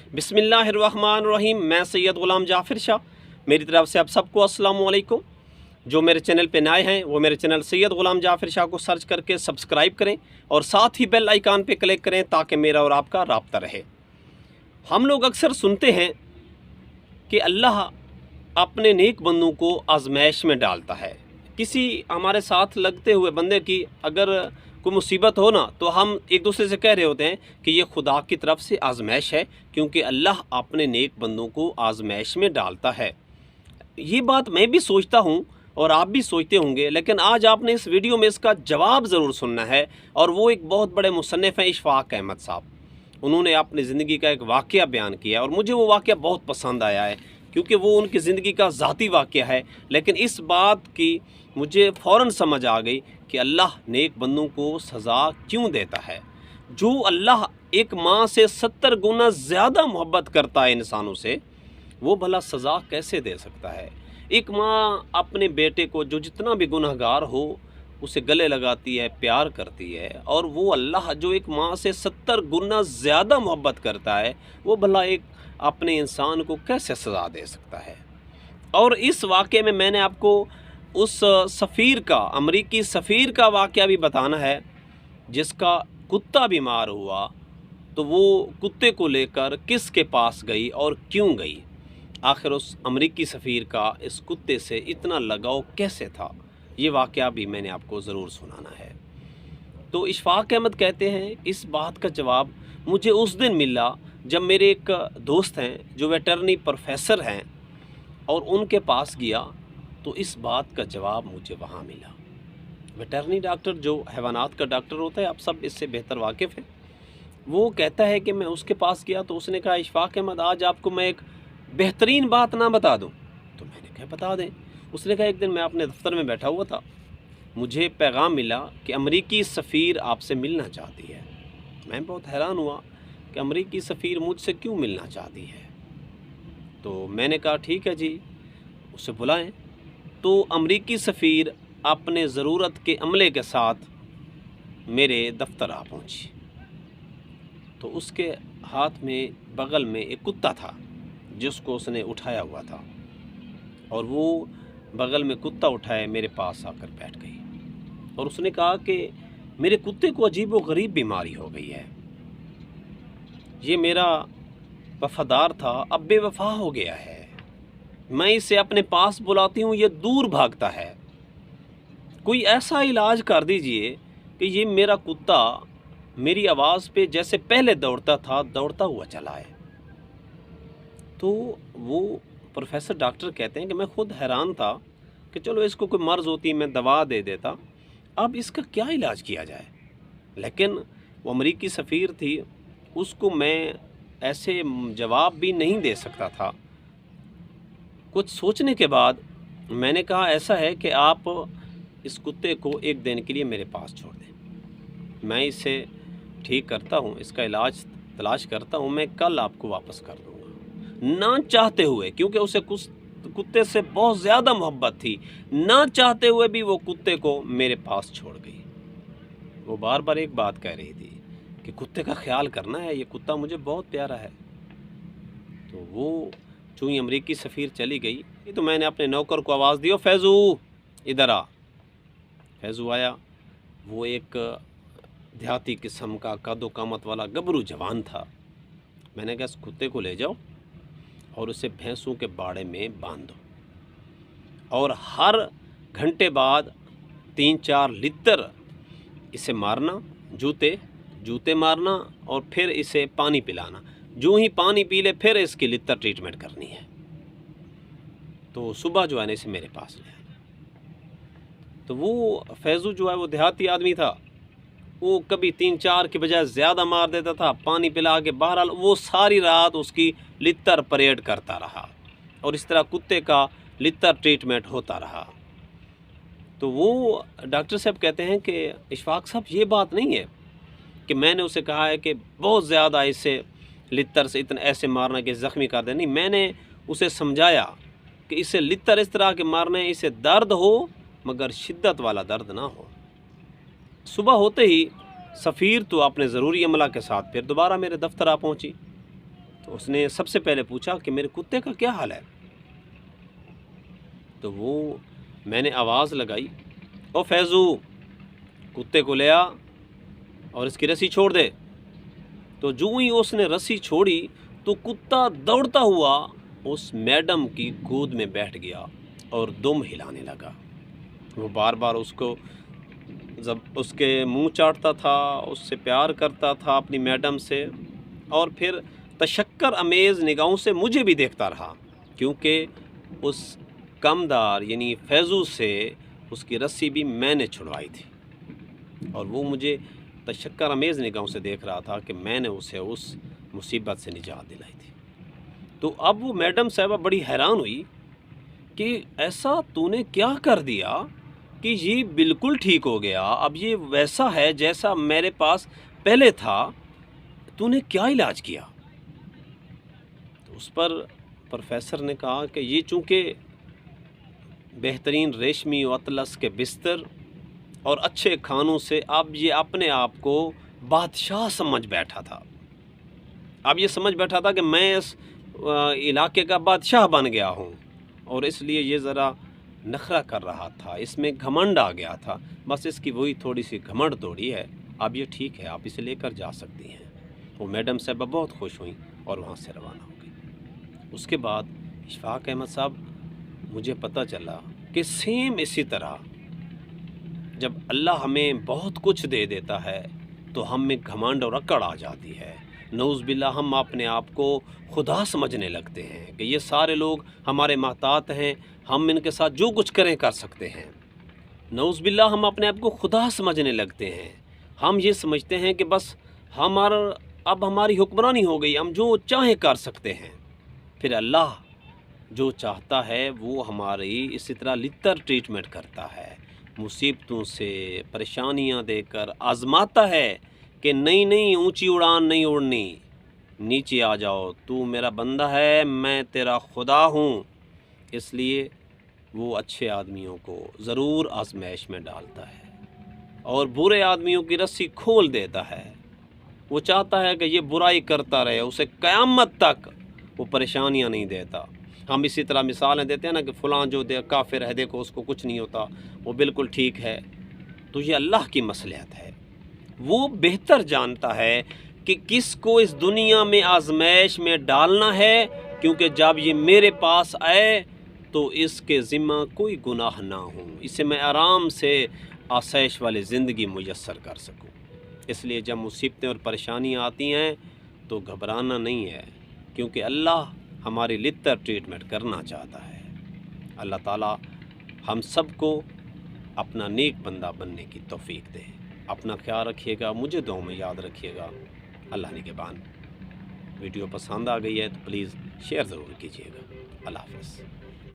बिस्मिल्लाहिर्रहमानिर्रहीम। मैं सैयद ग़ुलाम जाफ़िर शाह, मेरी तरफ से आप सबको अस्सलाम वालेकुम। जो मेरे चैनल पे नए हैं वो मेरे चैनल सैयद ग़ुलाम जाफ़िर शाह को सर्च करके सब्सक्राइब करें और साथ ही बेल आइकान पे क्लिक करें ताकि मेरा और आपका राब्ता रहे। हम लोग अक्सर सुनते हैं कि अल्लाह अपने नेक बंदों को आजमाइश में डालता है। किसी हमारे साथ लगते हुए बंदे की अगर कोई मुसीबत हो ना, तो हम एक दूसरे से कह रहे होते हैं कि ये खुदा की तरफ से आजमाइश है, क्योंकि अल्लाह अपने नेक बंदों को आजमाइश में डालता है। ये बात मैं भी सोचता हूँ और आप भी सोचते होंगे, लेकिन आज आपने इस वीडियो में इसका जवाब ज़रूर सुनना है। और वो एक बहुत बड़े मुसन्निफ़ हैं, इशफ़ाक़ अहमद साहब। उन्होंने अपनी ज़िंदगी का एक वाक़या बयान किया और मुझे वो वाक़या बहुत पसंद आया है, क्योंकि वो उनकी ज़िंदगी का ज़ाती वाक़या है। लेकिन इस बात की मुझे फ़ौरन समझ आ गई कि अल्लाह नेक बंदों को सज़ा क्यों देता है। जो अल्लाह एक माँ से 70 गुना ज़्यादा मोहब्बत करता है इंसानों से, वो भला सज़ा कैसे दे सकता है। एक माँ अपने बेटे को, जो जितना भी गुनहगार हो, उसे गले लगाती है, प्यार करती है, और वो अल्लाह जो एक माँ से 70 गुना ज़्यादा मोहब्बत करता है, वो भला एक अपने इंसान को कैसे सज़ा दे सकता है। और इस वाक़े में मैंने आपको उस सफ़ीर का, अमरीकी सफ़ीर का वाक़या भी बताना है, जिसका कुत्ता बीमार हुआ तो वो कुत्ते को लेकर किसके पास गई और क्यों गई। आखिर उस अमरीकी सफ़ीर का इस कुत्ते से इतना लगाव कैसे था, ये वाक़या भी मैंने आपको ज़रूर सुनाना है। तो इशफ़ाक़ अहमद कहते हैं, इस बात का जवाब मुझे उस दिन मिला जब मेरे एक दोस्त हैं जो वेटरनरी प्रोफेसर हैं, और उनके पास गया तो इस बात का जवाब मुझे वहाँ मिला। वेटरनरी डॉक्टर जो हैवानात का डॉक्टर होता है, आप सब इससे बेहतर वाकिफ़ हैं। वो कहता है कि मैं उसके पास गया तो उसने कहा, इशफ़ाक़ अहमद, आज आपको मैं एक बेहतरीन बात ना बता दूं। तो मैंने कहा, बता दें। उसने कहा, एक दिन मैं अपने दफ्तर में बैठा हुआ था, मुझे पैगाम मिला कि अमरीकी सफ़ीर आपसे मिलना चाहती है। मैं बहुत हैरान हुआ कि अमरीकी सफ़ीर मुझसे क्यों मिलना चाहती है। तो मैंने कहा, ठीक है जी, उसे बुलाएं। तो अमरीकी सफ़ीर अपने ज़रूरत के अमले के साथ मेरे दफ्तर आ पहुंची। तो उसके हाथ में बगल में एक कुत्ता था जिसको उसने उठाया हुआ था, और वो बगल में कुत्ता उठाए मेरे पास आकर बैठ गई और उसने कहा कि मेरे कुत्ते को अजीब व गरीब बीमारी हो गई है। ये मेरा वफ़ादार था, अब बेवफा हो गया है। मैं इसे अपने पास बुलाती हूँ, ये दूर भागता है। कोई ऐसा इलाज कर दीजिए कि ये मेरा कुत्ता मेरी आवाज़ पे जैसे पहले दौड़ता था, दौड़ता हुआ चला आए। तो वो प्रोफेसर डॉक्टर कहते हैं कि मैं खुद हैरान था कि चलो इसको कोई मर्ज़ होती मैं दवा दे देता, अब इसका क्या इलाज किया जाए। लेकिन वो अमरीकी सफ़ीर थी, उसको मैं ऐसे जवाब भी नहीं दे सकता था। कुछ सोचने के बाद मैंने कहा, ऐसा है कि आप इस कुत्ते को एक दिन के लिए मेरे पास छोड़ दें, मैं इसे ठीक करता हूँ, इसका इलाज तलाश करता हूँ, मैं कल आपको वापस कर दूँगा। ना चाहते हुए, क्योंकि उसे कुत्ते से बहुत ज़्यादा मोहब्बत थी, ना चाहते हुए भी वो कुत्ते को मेरे पास छोड़ गई। वो बार बार एक बात कह रही थी कि कुत्ते का ख्याल करना है, ये कुत्ता मुझे बहुत प्यारा है। तो वो चूँ ही अमरीकी सफ़ीर चली गई, तो मैंने अपने नौकर को आवाज़ दी, फैज़ू इधर आ। फैज़ू आया। वो एक देहाती किस्म का कदो कामत वाला गबरू जवान था। मैंने कहा, इस कुत्ते को ले जाओ और उसे भैंसों के बाड़े में बांध दो, और हर घंटे बाद 3-4 लित्र इसे मारना, जूते मारना, और फिर इसे पानी पिलाना। जो ही पानी पी ले फिर इसकी लित्र ट्रीटमेंट करनी है। तो सुबह जो है ना, इसे मेरे पास ले आना। तो वो फैज़ू जो है, वो देहाती आदमी था, वो कभी 3-4 की बजाय ज़्यादा मार देता था, पानी पिला के। बहरहाल वो सारी रात उसकी लित्र परेड करता रहा, और इस तरह कुत्ते का लित्र ट्रीटमेंट होता रहा। तो वो डॉक्टर साहब कहते हैं कि इशफ़ाक़ साहब, ये बात नहीं है कि मैंने उसे कहा है कि बहुत ज़्यादा इसे लित्र से इतना ऐसे मारना कि ज़ख्मी कर दे। नहीं, मैंने उसे समझाया कि इसे लित्र इस तरह के मारने, इसे दर्द हो मगर शिद्दत वाला दर्द ना हो। सुबह होते ही सफ़ीर तो अपने ज़रूरी अमला के साथ फिर दोबारा मेरे दफ्तर आ पहुंची। تو اس نے سب سے پہلے پوچھا کہ میرے کتے کا کیا حال ہے؟ تو میں نے آواز لگائی، او فیضو، کتے کو لے آ اور اس کی رسی چھوڑ دے۔ تو جو ہی اس نے رسی چھوڑی تو کتا دوڑتا ہوا اس میڈم کی گود میں بیٹھ گیا اور دم ہلانے لگا۔ وہ بار بار اس کو جب اس کے منہ چاٹتا تھا، اس سے پیار کرتا تھا اپنی میڈم سے، اور پھر تشکر امیز نگاہوں سے مجھے بھی دیکھتا رہا، کیونکہ اس کمدار یعنی فیضو سے اس کی رسی بھی میں نے چھڑوائی تھی، اور وہ مجھے تشکر امیز نگاہوں سے دیکھ رہا تھا کہ میں نے اسے اس مصیبت سے نجات دلائی تھی۔ تو اب وہ میڈم صاحبہ بڑی حیران ہوئی کہ ایسا تو نے کیا کر دیا کہ یہ بالکل ٹھیک ہو گیا، اب یہ ویسا ہے جیسا میرے پاس پہلے تھا، تو نے کیا علاج کیا؟ تو اس پر پروفیسر نے کہا کہ یہ چونکہ بہترین ریشمی و اطلس کے بستر اور اچھے کھانوں سے اب یہ اپنے آپ کو بادشاہ سمجھ بیٹھا تھا، اب یہ سمجھ بیٹھا تھا کہ میں اس علاقے کا بادشاہ بن گیا ہوں، اور اس لیے یہ ذرا نخرہ کر رہا تھا، اس میں گھمنڈ آ گیا تھا، بس اس کی وہی تھوڑی سی گھمنڈ توڑی ہے، اب یہ ٹھیک ہے، آپ اسے لے کر جا سکتی ہیں۔ وہ میڈم صاحبہ بہت خوش ہوئیں اور وہاں سے روانہ ہو گئی۔ اس کے بعد اشفاق احمد صاحب، مجھے پتہ چلا کہ سیم اسی طرح جب اللہ ہمیں بہت کچھ دے دیتا ہے تو ہم میں گھمنڈ اور اکڑ آ جاتی ہے، نعوذ باللہ ہم اپنے آپ کو خدا سمجھنے لگتے ہیں کہ یہ سارے لوگ ہمارے محتاط ہیں، ہم ان کے ساتھ جو کچھ کریں کر سکتے ہیں، نعوذ باللہ ہم اپنے آپ کو خدا سمجھنے لگتے ہیں، ہم یہ سمجھتے ہیں کہ بس اب ہماری حکمرانی ہو گئی، ہم جو چاہیں کر سکتے ہیں۔ پھر اللہ جو چاہتا ہے وہ ہماری اسی طرح لتر ٹریٹمنٹ کرتا ہے، مصیبتوں سے پریشانیاں دے کر آزماتا ہے کہ نہیں اونچی اڑان نہیں اڑنی، نیچے آ جاؤ، تو میرا بندہ ہے، میں تیرا خدا ہوں۔ اس لیے وہ اچھے آدمیوں کو ضرور آزمائش میں ڈالتا ہے اور برے آدمیوں کی رسی کھول دیتا ہے۔ وہ چاہتا ہے کہ یہ برائی کرتا رہے، اسے قیامت تک وہ پریشانیاں نہیں دیتا۔ ہم اسی طرح مثالیں دیتے ہیں نا کہ فلاں جو کافر ہے، دیکھو اس کو کچھ نہیں ہوتا، وہ بالکل ٹھیک ہے۔ تو یہ اللہ کی مصلحت ہے، وہ بہتر جانتا ہے کہ کس کو اس دنیا میں آزمائش میں ڈالنا ہے، کیونکہ جب یہ میرے پاس آئے تو اس کے ذمہ کوئی گناہ نہ ہو، اسے میں آرام سے آسائش والی زندگی میسر کر سکوں۔ اس لیے جب مصیبتیں اور پریشانیاں آتی ہیں تو گھبرانا نہیں ہے، کیونکہ اللہ ہماری لتر ٹریٹمنٹ کرنا چاہتا ہے۔ اللہ تعالیٰ ہم سب کو اپنا نیک بندہ بننے کی توفیق دے۔ اپنا خیال رکھیے گا، مجھے دعاؤں میں یاد رکھیے گا۔ اللہ نگہبان۔ ویڈیو پسند آ گئی ہے تو پلیز شیئر ضرور کیجیے گا۔ اللہ حافظ۔